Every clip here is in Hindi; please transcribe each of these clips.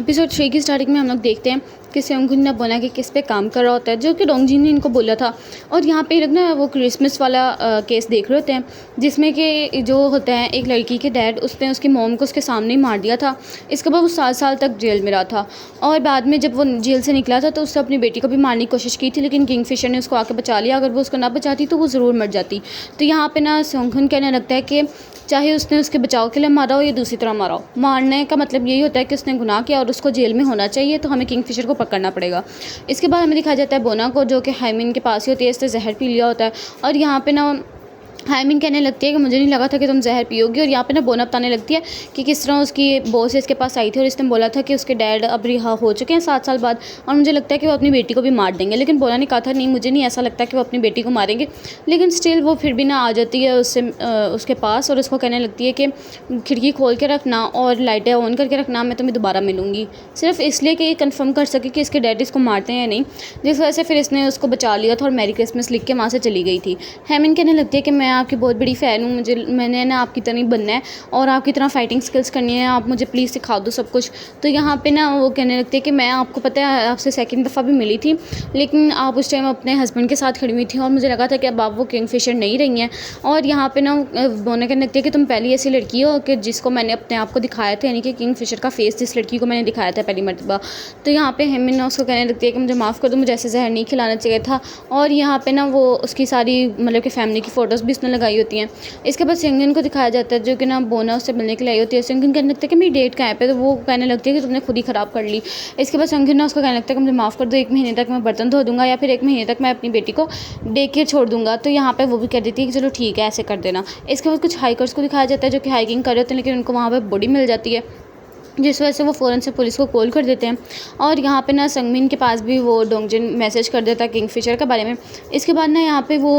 एपिसोड 3 की स्टार्टिंग में हम लोग देखते हैं कि सेयोंगुन ने बोना के केस पे काम कर रहा होता है, जो कि डोंगजिन ने इनको बोला था। और यहाँ पे लोग ना वो क्रिसमस वाला केस देख रहे होते हैं, जिसमें कि जो होता है एक लड़की के डैड उसने उसकी मॉम को उसके सामने ही मार दिया था। इसके बाद वो 7 साल तक जेल में रहा था और बाद में जब वो जेल से निकला था तो उसने अपनी बेटी को भी मारने की कोशिश की थी, लेकिन किंगफिशर ने उसको आके बचा लिया। अगर वो उसको ना बचाती तो वो ज़रूर मर जाती। तो यहाँ पे ना सेयोंगुन कहने लगता है कि चाहे उसने उसके बचाव के लिए मारा हो या दूसरी तरह मारा हो, मारने का मतलब यही होता है कि उसने गुनाह किया और उसको जेल में होना चाहिए, तो हमें किंगफिशर को पकड़ना पड़ेगा। इसके बाद हमें दिखाया जाता है बोना को, जो कि हाइमिन के पास ही होती है। इसने जहर पी लिया होता है और यहाँ पे ना हाइमिन कहने लगती है कि मुझे नहीं लगा था कि तुम जहर पियोगी। और यहाँ पे ना बोना बताने लगती है कि किस तरह उसकी बॉस इसके पास आई थी और इसने बोला था कि उसके डैड अब रिहा हो चुके हैं 7 साल बाद और मुझे लगता है कि वो अपनी बेटी को भी मार देंगे। लेकिन बोना ने कहा था नहीं, मुझे नहीं ऐसा लगता कि वो अपनी बेटी को मारेंगे। लेकिन स्टिल वो फिर भी ना आ जाती है उसके पास और उसको कहने लगती है कि खिड़की खोल के रखना और लाइटें ऑन करके रखना, मैं तुम्हें दोबारा मिलूंगी, सिर्फ इसलिए कि ये कन्फर्म कर सके कि इसके डैड इसको मारते हैं या नहीं। जिस वजह से फिर इसने उसको बचा लिया था और मैरी क्रिसमस लिख के वहाँ से चली गई थी। हाइमिन कहने लगती है कि मैं आपकी बहुत बड़ी फ़ैन हूँ, मैंने ना आपकी तरह बनना है और आपकी तरह फाइटिंग स्किल्स करनी है, आप मुझे प्लीज़ सिखा दो सब कुछ। तो यहाँ पे ना वो कहने लगती है कि मैं आपको पता है आपसे सेकंड दफ़ा भी मिली थी, लेकिन आप उस टाइम अपने हस्बैंड के साथ खड़ी हुई थी और मुझे लगा था कि अब आप वो किंगफिशर नहीं रही हैं। और यहाँ पे ना बोना कहने लगती है कि तुम पहली ऐसी लड़की हो कि जिसको मैंने अपने आप को दिखाया था, यानी कि किंगफिशर का फेस जिस लड़की को मैंने दिखाया था पहली मरतबा। तो यहाँ पे हेमिन ना उसको कहने लगती है कि मुझे माफ़ कर दो, मुझे ऐसे जहर नहीं खिलाना चाहिए था। और यहाँ पे ना वो उसकी सारी मतलब कि फ़ैमिली की फ़ोटोज़ भी उसने लगाई होती हैं। इसके बाद सेयोंगुन को दिखाया जाता है, जो कि ना बोना उससे मिलने के लिए आई होती है। सेयोंगुन कहने लगता है कि मेरी डेट कहाँ पे, तो वो कहने लगती है कि तुमने खुद ही ख़राब कर ली। इसके बाद सेयोंगुन ना उसको कहने लगता है कि मुझे माफ़ कर दो, 1 महीने तक मैं बर्तन धो दूंगा या फिर 1 महीने तक मैं अपनी बेटी को डे केयर छोड़ दूंगा। तो यहाँ पे वो भी कह देती है कि चलो ठीक है, ऐसे कर देना। इसके बाद कुछ हाइकर्स को दिखाया जाता है जो कि हाइकिंग कर रहे होते हैं, लेकिन उनको वहाँ पर बॉडी मिल जाती है, जिस वजह से वो फ़ौरन से पुलिस को कॉल कर देते हैं। और यहाँ पे ना संगमिन के पास भी वो डोंगजिन मैसेज कर देता है किंगफिशर के बारे में। इसके बाद ना यहाँ पे वो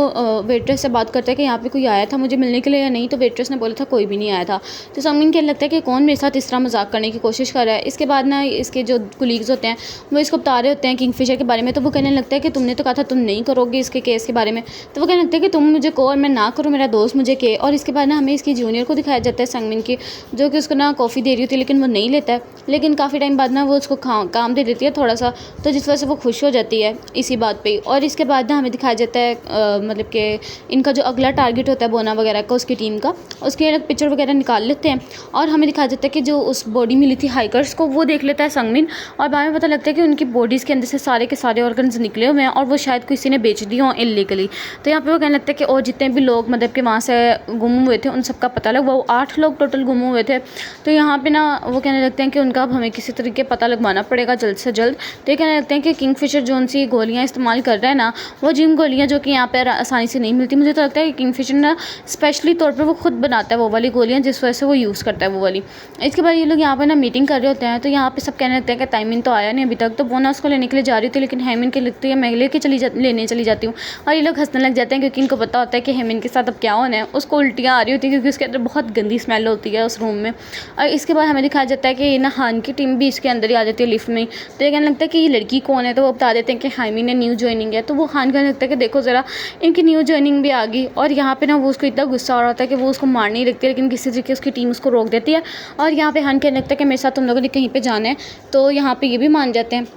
वेट्रेस से बात करता है कि यहाँ पे कोई आया था मुझे मिलने के लिए या नहीं, तो वेट्रेस ने बोला था कोई भी नहीं आया था। तो संगमिन कहने लगता है कि कौन मेरे साथ इस तरह मजाक करने की कोशिश कर रहा है। इसके बाद ना इसके जो कुलीग्स होते हैं वो इसको बता रहे होते हैं किंगफिशर के बारे में। तो वो कहने लगता है कि तुमने तो कहा था तुम नहीं करोगे इसके केस के बारे में। तो वो कहने लगता है कि तुम मुझे कहो और मैं ना करूँ, मेरा दोस्त मुझे कहे। और इसके बाद ना हमें इसकी जूनियर को दिखाया जाता है संगमिन की, जो कि उसको ना कॉफ़ी दे रही होती है, लेकिन वो नहीं लेता है। लेकिन काफ़ी टाइम बाद ना वो उसको काम दे देती है थोड़ा सा, तो जिस वजह से वो खुश हो जाती है इसी बात पे। और इसके बाद ना हमें दिखाया जाता है मतलब कि इनका जो अगला टारगेट होता है बोना वगैरह का, उसकी टीम का, उसके अलग पिक्चर वगैरह निकाल लेते हैं। और हमें दिखाया जाता है कि जो उस बॉडी मिली थी हाइकर्स को वो देख लेता है संगमिन, और बाद में पता लगता है कि उनकी बॉडीज़ के अंदर से सारे के सारे ऑर्गन्स निकले हुए हैं और वो शायद किसी ने बेच दिए हों इल्लीगली। तो यहाँ पे वो कहने लगता है कि और जितने भी लोग मतलब कि वहाँ से गुम हुए थे उन सबका पता लग, वो 8 लोग टोटल गुम हुए थे। तो यहाँ पे ना वो कहने लगते हैं कि उनका अब हमें किसी तरीके पता लगवाना पड़ेगा जल्द से जल्द। तो ये कहने लगते हैं कि किंगफिशर जो सी गोलियाँ इस्तेमाल कर रहा है ना, वो जिम गोलियाँ जो कि यहाँ पर आसानी से नहीं मिलती, मुझे तो लगता है कि किंगफिशर ना स्पेशली तौर पर वो खुद बनाता है वो वाली गोलियाँ, जिस वजह से वो यूज़ करता है वो वाली। इसके बाद ये लोग यहाँ पर ना मीटिंग कर रहे होते हैं, तो यहाँ पे सब कहने लगते हैं कि ताइमिन तो आया नहीं अभी तक। तो बोना उसको लेने के लिए जा रही थी, लेकिन हेमिन के लगती है मैं लेने चली जाती हूँ। और ये लोग हंसने लग जाते हैं क्योंकि इनको पता होता है कि हेमिन के साथ अब क्या होना है। उसको उल्टियाँ आ रही होती है क्योंकि उसके अंदर बहुत गंदी स्मेल होती है उस रूम में। और इसके बाद हमें दिखाया जाता है कि ना हान की टीम भी इसके अंदर ही आ जाती है लिफ्ट में। तो ये कहने लगता है कि ये लड़की कौन है, तो वो बता देते हैं कि हाइमिन ने न्यू ज्वाइनिंग है। तो वो हान कहने लगता है कि देखो ज़रा इनकी न्यू ज्वाइनिंग भी आ गई। और यहाँ पे ना वो उसको इतना गुस्सा आ रहा होता है कि वो उसको मार नहीं लगती, लेकिन किसी तरीके उसकी टीम उसको रोक देती है। और यहाँ पे हान कहने लगता है कि मेरे साथ तुम लोगों ने कहीं पे जाना है, तो यहाँ पे ये भी मान जाते हैं।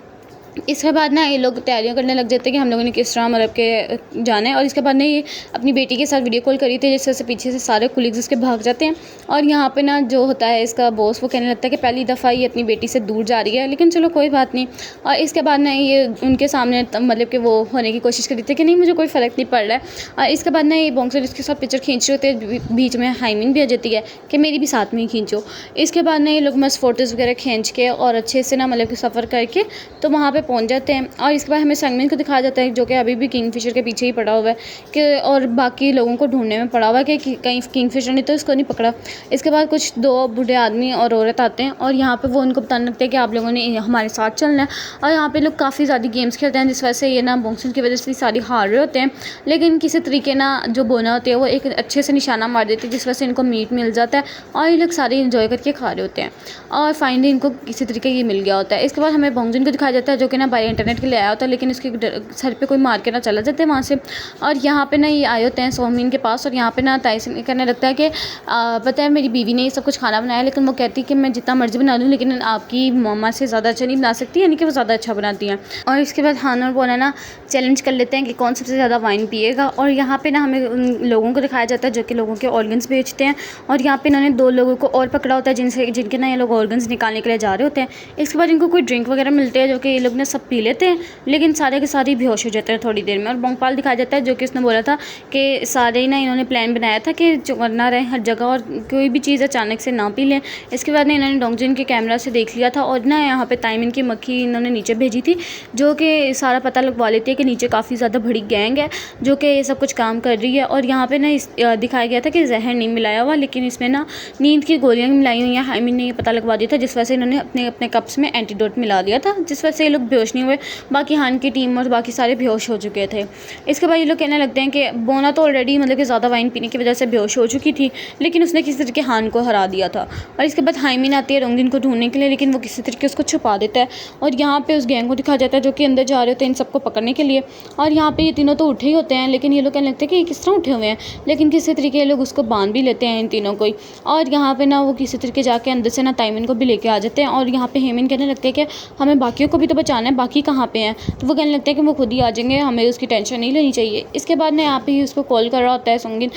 इसके बाद ना ये लोग तैयारियां करने लग जाते हैं कि हम लोगों ने किस तरह मतलब के जाना है। और इसके बाद ना ये अपनी बेटी के साथ वीडियो कॉल करी थी, जिससे से पीछे से सारे कुलीग्स इसके भाग जाते हैं। और यहाँ पे ना जो होता है इसका बॉस, वो कहने लगता है कि पहली दफ़ा ये अपनी बेटी से दूर जा रही है, लेकिन चलो कोई बात नहीं। और इसके बाद ना ये उनके सामने मतलब कि वो होने की कोशिश करी थी कि नहीं मुझे कोई फ़र्क नहीं पड़ रहा है। और इसके बाद ना ये बोंगसर इसके साथ पिक्चर खींच रहे होते, बीच में हाइमिन भी आ जाती है कि मेरी भी साथ में ही खींचो। इसके बाद ना ये लोग मस्त फ़ोटोज़ वगैरह खींच के और अच्छे से ना मतलब कि सफ़र करके तो वहाँ पर पहुँच जाते हैं। और इसके बाद हमें संगमिन को दिखाया जाता है जो कि अभी भी किंगफिशर के पीछे ही पड़ा हुआ है कि और बाकी लोगों को ढूंढने में पड़ा हुआ है कि कहीं किंगफिशर ने तो इसको नहीं पकड़ा। इसके बाद कुछ 2 बूढ़े आदमी और औरत आते हैं और यहाँ पे वो उनको बताने लगते हैं कि आप लोगों ने हमारे साथ चलना है। और यहाँ पे लोग काफ़ी ज़्यादा गेम्स खेलते हैं, जिस वजह से ये ना बोंगसुन की वजह से सारी हार रहे होते हैं। लेकिन किसी तरीके ना जो बोना होती है वो एक अच्छे से निशाना मार देती है, जिस वजह से इनको मीट मिल जाता है और ये लोग सारे इंजॉय करके खा रहे होते हैं। और फाइनली इनको किसी तरीके ये मिल गया होता है। इसके बाद हमें बोंगजुन को दिखाया जाता है जो कि ना बाहर इंटरनेट के लिए आया होता है, लेकिन उसके सर पे कोई मार के ना चला जाता है वहाँ से। और यहाँ पे ना ये आए होते हैं सोहमीन के पास, और यहाँ पे ना ताइसिन कहने लगता है कि पता है मेरी बीवी ने ये सब कुछ खाना बनाया, लेकिन वो कहती है कि मैं जितना मर्जी बना लूँ लेकिन आपकी मम्मा से ज़्यादा अच्छा नहीं बना सकती, यानी कि वो ज़्यादा अच्छा बनाती हैं। और इसके बाद हान और बोना ना चैलेंज कर लेते हैं कि कौन सबसे ज़्यादा वाइन पिएगा। और यहाँ पे ना हमें उन लोगों को दिखाया जाता है जो कि लोगों के ऑर्गन्स बेचते हैं, और यहाँ पे इन्होंने 2 लोगों को और पकड़ा होता है जिनके ना ये लोग ऑर्गन्स निकालने के लिए जा रहे होते हैं। इसके बाद इनको कोई ड्रिंक वगैरह मिलते हैं जो कि ये लोग ना सब पी लेते हैं, लेकिन सारे के सारे बेहोश हो जाते हैं थोड़ी देर में। और बोंगपाल दिखाया जाता है जो कि उसने बोला था कि सारे ना इन्होंने प्लान बनाया था कि चौकन्ना रहे हर जगह और कोई भी चीज़ अचानक से ना पी लें। इसके बाद ना इन्होंने डोंगजिन के कैमरा से देख लिया था, और ना यहाँ पे ताइमिन की मक्खी इन्होंने नीचे भेजी थी जो कि सारा पता लगवा लेती है कि नीचे काफ़ी ज़्यादा बड़ी गैंग है जो कि ये सब कुछ काम कर रही है। और यहाँ पे ना दिखाया गया था कि जहर नहीं मिलाया हुआ, लेकिन इसमें ना नींद की गोलियाँ मिलाई हुई हैं। हाइमिन ने ये पता लगवा दिया था, जिस वजह से इन्होंने अपने अपने कप्स में एंटीडोट मिला दिया था, जिस वजह से ये लोग बेहोश नहीं हुए। बाकी हान की टीम और बाकी सारे बेहोश हो चुके थे। इसके बाद ये लोग कहने लगते हैं कि बोना तो ऑलरेडी मतलब कि ज़्यादा वाइन पीने की वजह से बेहोश हो चुकी थी, लेकिन उसने किसी तरीके हान को हरा दिया था। और इसके बाद हाइमिन आती है रोंगजिन को ढूंढने के लिए, लेकिन वो किसी तरीके उसको छुपा देता है। और यहाँ पे उस गैंग को दिखाया जाता है जो कि अंदर जा रहे होते हैं इन सबको पकड़ने के लिए। और यहाँ पे ये तीनों तो उठे ही होते हैं, लेकिन ये लोग कहने लगते हैं कि ये किस तरह उठे हुए हैं, लेकिन किसी तरीके ये लोग उसको बांध भी लेते हैं इन तीनों को ही। और यहाँ पे ना वो किसी तरीके जाके अंदर से ना ताइमिन को भी लेके आ जाते हैं। और यहाँ पे हेमिन कहने लगते हैं कि हमें बाकियों को भी तो बचाना है, बाकी कहाँ पे हैं। तो वो कहने लगते हैं कि वो खुद ही आ जाएंगे, हमें उसकी टेंशन नहीं लेनी चाहिए। इसके बाद ना यहाँ पे ही उसको कॉल कर रहा होता है सोंगिन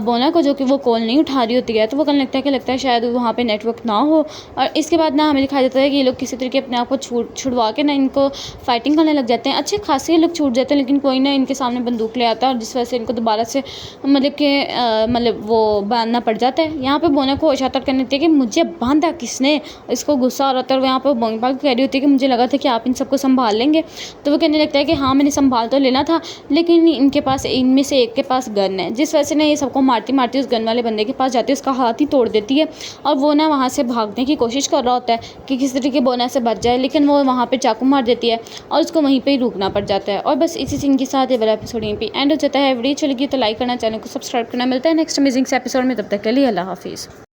बोना को, जो कि वो कॉल नहीं उठा रही होती है। तो वो कहने लगता है शायद वहाँ पे नेटवर्क ना हो। और इसके बाद ना हमें दिखाया जाता है कि ये लोग किसी तरीके अपने आप को छुड़वा के ना इनको फाइटिंग करने लग जाते हैं। अच्छे खासे लोग छूट जाते हैं, लेकिन कोई ना इनके सामने बंदूक ले आता है, और जिस वजह से इनको दोबारा से मतलब कि मतलब वो बांधना पड़ जाता है। यहाँ पे बोना को इशारा करने देती है कि मुझे बांधा किसने। इसको गुस्सा आ रहा था, और यहाँ पर बोंगपाल कह रही होती है कि मुझे लगा था कि आप इन सबको संभाल लेंगे। तो वो कहने लगता है कि हाँ मैंने संभाल तो लेना था, लेकिन इनमें से एक के पास गन है, जिस वजह से ना ये सबको मारती मारती उस गन वाले बंदे के पास जाती है, उसका हाथ ही तोड़ देती है। और वो ना वहाँ से भागने की कोशिश कर रहा होता है कि किस तरीके बोना से बच जाए, लेकिन वो वहाँ पे चाकू मार देती है और उसको वहीं पे ही रुकना पड़ जाता है। और बस इसी सीन के साथ ये वाला एपिसोड यहीं पे एंड हो जाता है। वीडियो अच्छी लगी तो लाइक करना, चैनल को सब्सक्राइब करना। मिलता है नेक्स्ट अमेजिंग से एपिसोड में, तब तक के लिए अल्लाह हाफिज़।